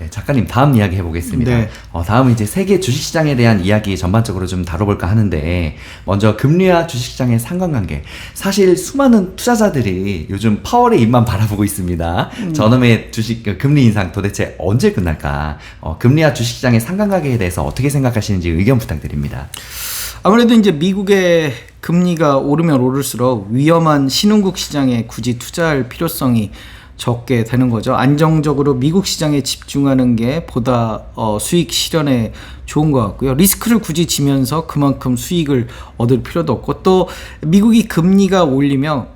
네, 작가님 다음 이야기 해보겠습니다. 네. 다음은 이제 세계 주식시장에 대한 이야기 전반적으로 좀 다뤄볼까 하는데, 먼저 금리와 주식시장의 상관관계. 사실 수많은 투자자들이 요즘 파월의 입만 바라보고 있습니다. 저놈의 금리 인상 도대체 언제 끝날까? 금리와 주식시장의 상관관계에 대해서 어떻게 생각하시는지 의견 부탁드립니다. 아무래도 이제 미국의 금리가 오르면 오를수록 위험한 신흥국 시장에 굳이 투자할 필요성이 적게 되는 거죠. 안정적으로 미국 시장에 집중하는 게 보다 수익 실현에 좋은 것 같고요. 리스크를 굳이 지면서 그만큼 수익을 얻을 필요도 없고, 또 미국이 금리가 올리면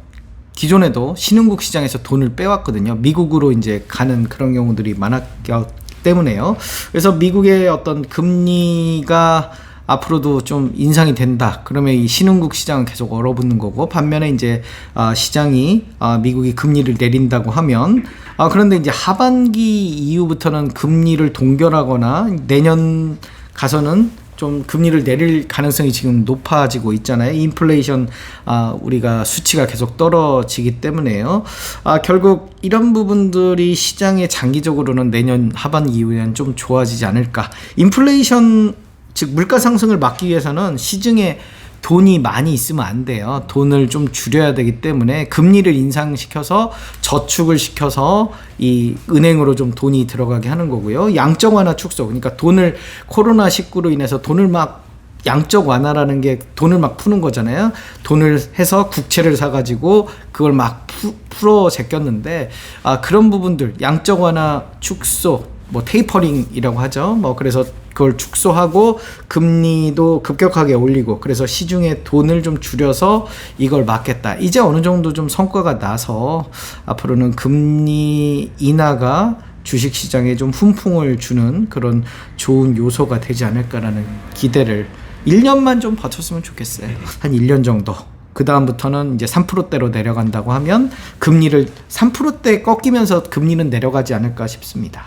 기존에도 신흥국 시장에서 돈을 빼왔거든요. 미국으로 이제 가는 그런 경우들이 많았기 때문에요. 그래서 미국의 어떤 금리가 앞으로도 좀 인상이 된다. 그러면 이 신흥국 시장은 계속 얼어붙는 거고, 반면에 이제 시장이 미국이 금리를 내린다고 하면 그런데 이제 하반기 이후부터는 금리를 동결하거나 내년 가서는 좀 금리를 내릴 가능성이 지금 높아지고 있잖아요. 인플레이션 우리가 수치가 계속 떨어지기 때문에요. 결국 이런 부분들이 시장에 장기적으로는 내년 하반기 이후에는 좀 좋아지지 않을까. 인플레이션 즉 물가 상승을 막기 위해서는 시중에 돈이 많이 있으면 안 돼요. 돈을 좀 줄여야 되기 때문에 금리를 인상시켜서 저축을 시켜서 이 은행으로 좀 돈이 들어가게 하는 거고요. 양적 완화 축소, 그러니까 돈을 코로나19로 인해서 돈을 막 양적 완화라는 게 돈을 막 푸는 거잖아요. 돈을 해서 국채를 사가지고 그걸 막 풀어 제꼈는데 그런 부분들 양적 완화 축소, 뭐 테이퍼링이라고 하죠. 그래서 그걸 축소하고 금리도 급격하게 올리고, 그래서 시중에 돈을 좀 줄여서 이걸 막겠다. 이제 어느 정도 좀 성과가 나서 앞으로는 금리 인하가 주식시장에 좀 훈풍을 주는 그런 좋은 요소가 되지 않을까라는 기대를 1년만 좀 버텼으면 좋겠어요. 한 1년 정도. 그 다음부터는 이제 3%대로 내려간다고 하면 금리를 3%대 꺾이면서 금리는 내려가지 않을까 싶습니다.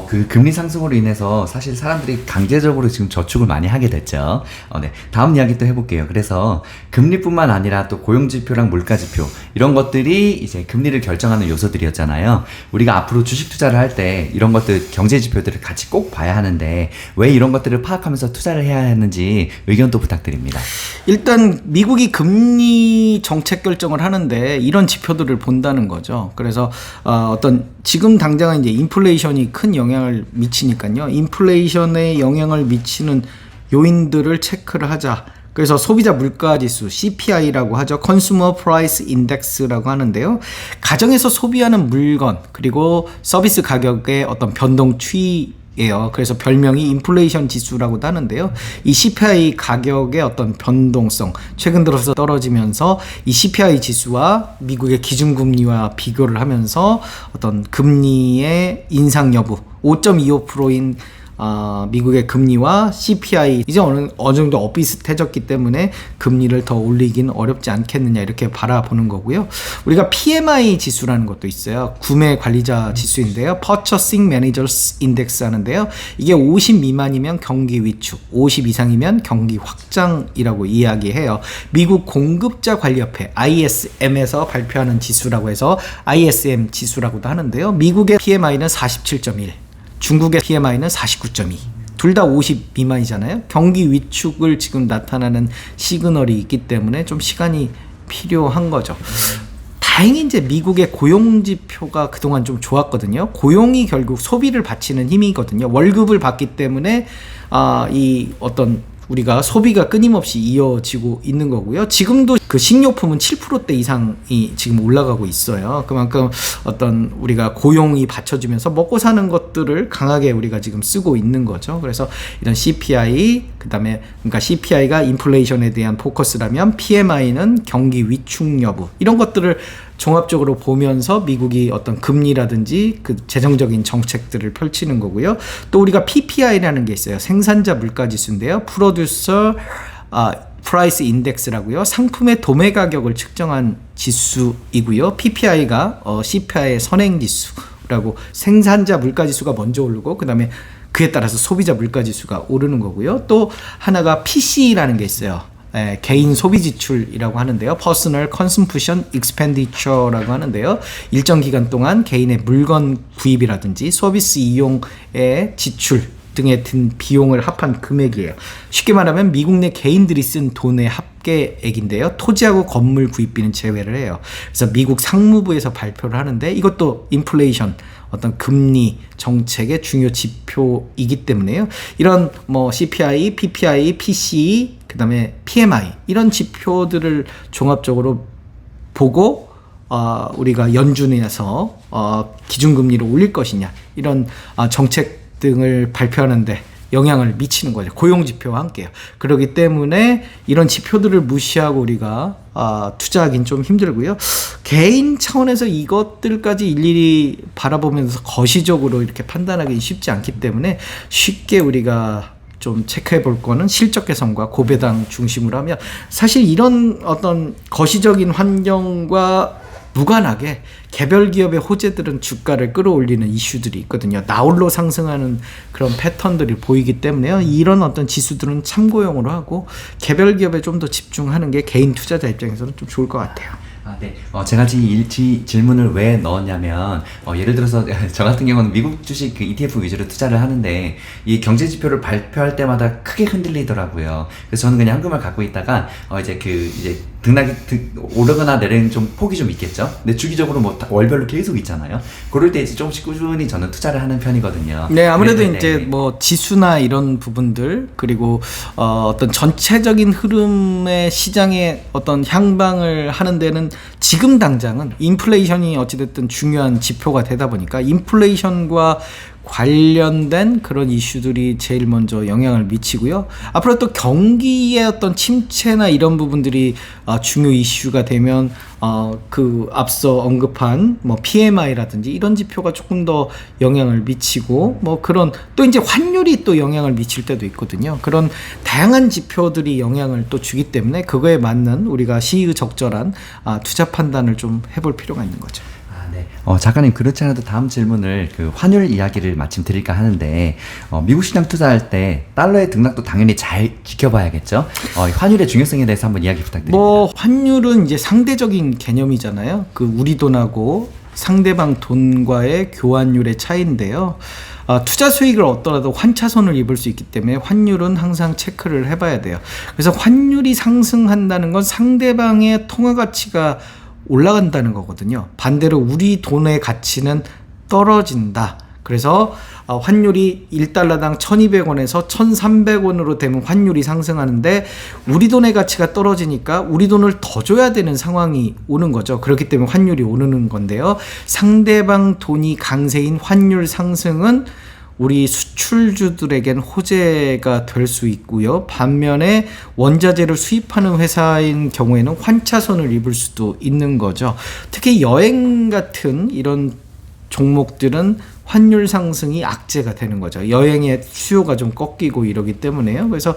그 금리 상승으로 인해서 사실 사람들이 강제적으로 지금 저축을 많이 하게 됐죠. 네. 다음 이야기 또 해볼게요. 그래서 금리뿐만 아니라 또 고용지표랑 물가지표, 이런 것들이 이제 금리를 결정하는 요소들이었잖아요. 우리가 앞으로 주식 투자를 할 때 이런 것들, 경제지표들을 같이 꼭 봐야 하는데 왜 이런 것들을 파악하면서 투자를 해야 하는지 의견도 부탁드립니다. 일단 미국이 금리 정책 결정을 하는데 이런 지표들을 본다는 거죠. 그래서 지금 당장은 이제 인플레이션이 큰 영향을 미치니까요. 인플레이션에 영향을 미치는 요인들을 체크를 하자. 그래서 소비자 물가 지수 CPI라고 하죠. Consumer Price Index라고 하는데요. 가정에서 소비하는 물건 그리고 서비스 가격의 어떤 변동 추이예요. 그래서 별명이 인플레이션 지수라고도 하는데요. 이 CPI 가격의 어떤 변동성, 최근 들어서 떨어지면서 이 CPI 지수와 미국의 기준금리와 비교를 하면서 어떤 금리의 인상 여부, 5.25%인 미국의 금리와 CPI 이제 어느 정도 엇비슷해졌기 때문에 금리를 더 올리긴 어렵지 않겠느냐, 이렇게 바라보는 거고요. 우리가 PMI 지수라는 것도 있어요. 구매 관리자 지수인데요. Purchasing Managers Index 하는데요. 이게 50 미만이면 경기 위축, 50 이상이면 경기 확장이라고 이야기해요. 미국 공급자 관리협회 ISM에서 발표하는 지수라고 해서 ISM 지수라고도 하는데요. 미국의 PMI는 47.1, 중국의 PMI는 49.2. 둘 다 50 미만이잖아요. 경기 위축을 지금 나타나는 시그널이 있기 때문에 좀 시간이 필요한 거죠. 다행히 이제 미국의 고용지표가 그동안 좀 좋았거든요. 고용이 결국 소비를 받치는 힘이거든요. 월급을 받기 때문에 이 어떤 우리가 소비가 끊임없이 이어지고 있는 거고요. 지금도 그 식료품은 7%대 이상이 지금 올라가고 있어요. 그만큼 어떤 우리가 고용이 받쳐주면서 먹고 사는 것들을 강하게 우리가 지금 쓰고 있는 거죠. 그래서 이런 CPI, 그다음에 그러니까 CPI가 인플레이션에 대한 포커스라면 PMI는 경기 위축 여부, 이런 것들을 종합적으로 보면서 미국이 어떤 금리라든지 그 재정적인 정책들을 펼치는 거고요. 또 우리가 PPI라는 게 있어요. 생산자 물가 지수인데요. Producer Price Index라고요. 상품의 도매 가격을 측정한 지수이고요. PPI가 CPI의 선행 지수라고, 생산자 물가 지수가 먼저 오르고 그다음에 그에 따라서 소비자 물가 지수가 오르는 거고요. 또 하나가 PC라는 게 있어요. 개인 소비 지출이라고 하는데요. Personal Consumption Expenditure라고 하는데요. 일정 기간 동안 개인의 물건 구입이라든지 서비스 이용의 지출 등에 든 비용을 합한 금액이에요. 쉽게 말하면 미국 내 개인들이 쓴 돈의 합계액인데요. 토지하고 건물 구입비는 제외를 해요. 그래서 미국 상무부에서 발표를 하는데 이것도 인플레이션 어떤 금리 정책의 중요 지표이기 때문에요. 이런 뭐 CPI, PPI, PCE, 그다음에 PMI 이런 지표들을 종합적으로 보고 우리가 연준에서 기준금리를 올릴 것이냐 이런 정책 등을 발표하는데 영향을 미치는 거죠. 고용지표와 함께요. 그렇기 때문에 이런 지표들을 무시하고 우리가 투자하긴 좀 힘들고요. 개인 차원에서 이것들까지 일일이 바라보면서 거시적으로 이렇게 판단하기 쉽지 않기 때문에 쉽게 우리가 좀 체크해 볼 거는 실적 개선과 고배당 중심으로 하면 사실 이런 어떤 거시적인 환경과 무관하게 개별 기업의 호재들은 주가를 끌어올리는 이슈들이 있거든요. 나홀로 상승하는 그런 패턴들이 보이기 때문에요. 이런 어떤 지수들은 참고용으로 하고 개별 기업에 좀 더 집중하는 게 개인 투자자 입장에서는 좀 좋을 것 같아요. 네. 제가 질문을 왜 넣었냐면, 예를 들어서, 저 같은 경우는 미국 주식 그 ETF 위주로 투자를 하는데, 이 경제 지표를 발표할 때마다 크게 흔들리더라고요. 그래서 저는 그냥 현금을 갖고 있다가, 이제 오르거나 내리는 좀 폭이 좀 있겠죠? 근데 주기적으로 뭐 월별로 계속 있잖아요? 그럴 때 이제 조금씩 꾸준히 저는 투자를 하는 편이거든요. 네, 아무래도 네, 이제 뭐 지수나 이런 부분들, 그리고 어떤 전체적인 흐름의 시장의 어떤 향방을 하는 데는 지금 당장은 인플레이션이 어찌됐든 중요한 지표가 되다 보니까 인플레이션과 관련된 그런 이슈들이 제일 먼저 영향을 미치고요. 앞으로 또 경기의 어떤 침체나 이런 부분들이 중요 이슈가 되면 그 앞서 언급한 뭐 PMI라든지 이런 지표가 조금 더 영향을 미치고 뭐 그런 또 이제 환율이 또 영향을 미칠 때도 있거든요. 그런 다양한 지표들이 영향을 또 주기 때문에 그거에 맞는 우리가 시의적절한 투자 판단을 좀 해볼 필요가 있는 거죠. 네. 작가님 그렇지 않아도 다음 질문을 그 환율 이야기를 마침 드릴까 하는데 미국 시장 투자할 때 달러의 등락도 당연히 잘 지켜봐야겠죠. 환율의 중요성에 대해서 한번 이야기 부탁드립니다. 뭐 환율은 이제 상대적인 개념이잖아요. 그 우리 돈하고 상대방 돈과의 교환율의 차이인데요. 투자 수익을 얻더라도 환차손을 입을 수 있기 때문에 환율은 항상 체크를 해봐야 돼요. 그래서 환율이 상승한다는 건 상대방의 통화 가치가 올라간다는 거거든요. 반대로 우리 돈의 가치는 떨어진다. 그래서 환율이 1달러당 1200원에서 1300원으로 되면 환율이 상승하는데 우리 돈의 가치가 떨어지니까 우리 돈을 더 줘야 되는 상황이 오는 거죠. 그렇기 때문에 환율이 오르는 건데요. 상대방 돈이 강세인 환율 상승은 우리 수출주들에겐 호재가 될 수 있고요. 반면에 원자재를 수입하는 회사인 경우에는 환차손을 입을 수도 있는 거죠. 특히 여행 같은 이런 종목들은 환율 상승이 악재가 되는 거죠. 여행의 수요가 좀 꺾이고 이러기 때문에요. 그래서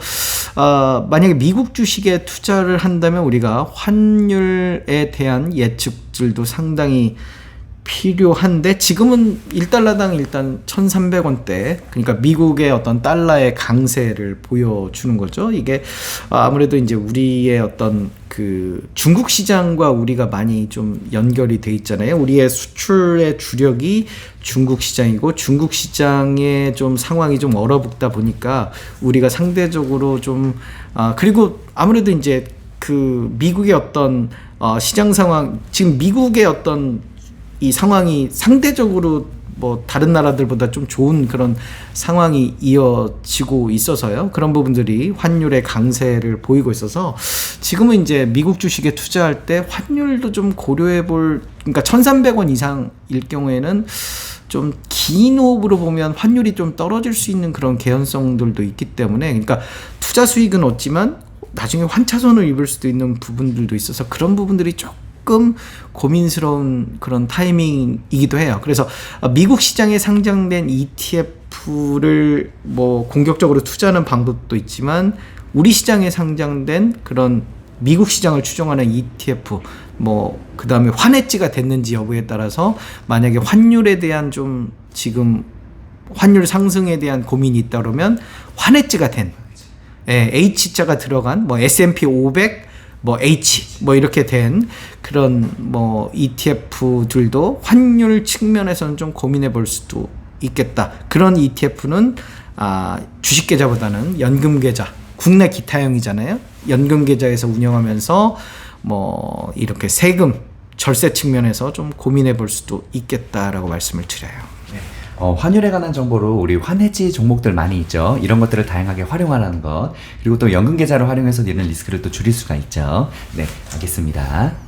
만약에 미국 주식에 투자를 한다면 우리가 환율에 대한 예측들도 상당히 필요한데 지금은 1달러당 일단 1,300원대 그러니까 미국의 어떤 달러의 강세를 보여주는 거죠. 이게 아무래도 이제 우리의 어떤 그 중국 시장과 우리가 많이 좀 연결이 돼 있잖아요. 우리의 수출의 주력이 중국 시장이고 중국 시장의 좀 상황이 좀 얼어붙다 보니까 우리가 상대적으로 좀 그리고 아무래도 이제 그 미국의 어떤 시장 상황 지금 미국의 어떤 이 상황이 상대적으로 뭐 다른 나라들보다 좀 좋은 그런 상황이 이어지고 있어서요. 그런 부분들이 환율의 강세를 보이고 있어서 지금은 이제 미국 주식에 투자할 때 환율도 좀 고려해 볼 그러니까 1,300원 이상일 경우에는 좀 긴 호흡으로 보면 환율이 좀 떨어질 수 있는 그런 개연성들도 있기 때문에 그러니까 투자 수익은 얻지만 나중에 환차손을 입을 수도 있는 부분들도 있어서 그런 부분들이 조금 고민스러운 그런 타이밍이기도 해요. 그래서 미국 시장에 상장된 ETF를 뭐 공격적으로 투자하는 방법도 있지만 우리 시장에 상장된 그런 미국 시장을 추종하는 ETF 뭐 그다음에 환해지가 됐는지 여부에 따라서 만약에 환율에 대한 좀 지금 환율 상승에 대한 고민이 있다 그러면 환해지가 된 H자가 들어간 뭐 S&P 500 뭐 H 뭐 이렇게 된 그런 뭐 ETF들도 환율 측면에서는 좀 고민해 볼 수도 있겠다. 그런 ETF는 주식 계좌보다는 연금 계좌, 국내 기타형이잖아요. 연금 계좌에서 운영하면서 뭐 이렇게 세금 절세 측면에서 좀 고민해 볼 수도 있겠다라고 말씀을 드려요. 환율에 관한 정보로 우리 환해지 종목들 많이 있죠. 이런 것들을 다양하게 활용하라는 것. 그리고 또 연금 계좌를 활용해서 이런 리스크를 또 줄일 수가 있죠. 네, 알겠습니다.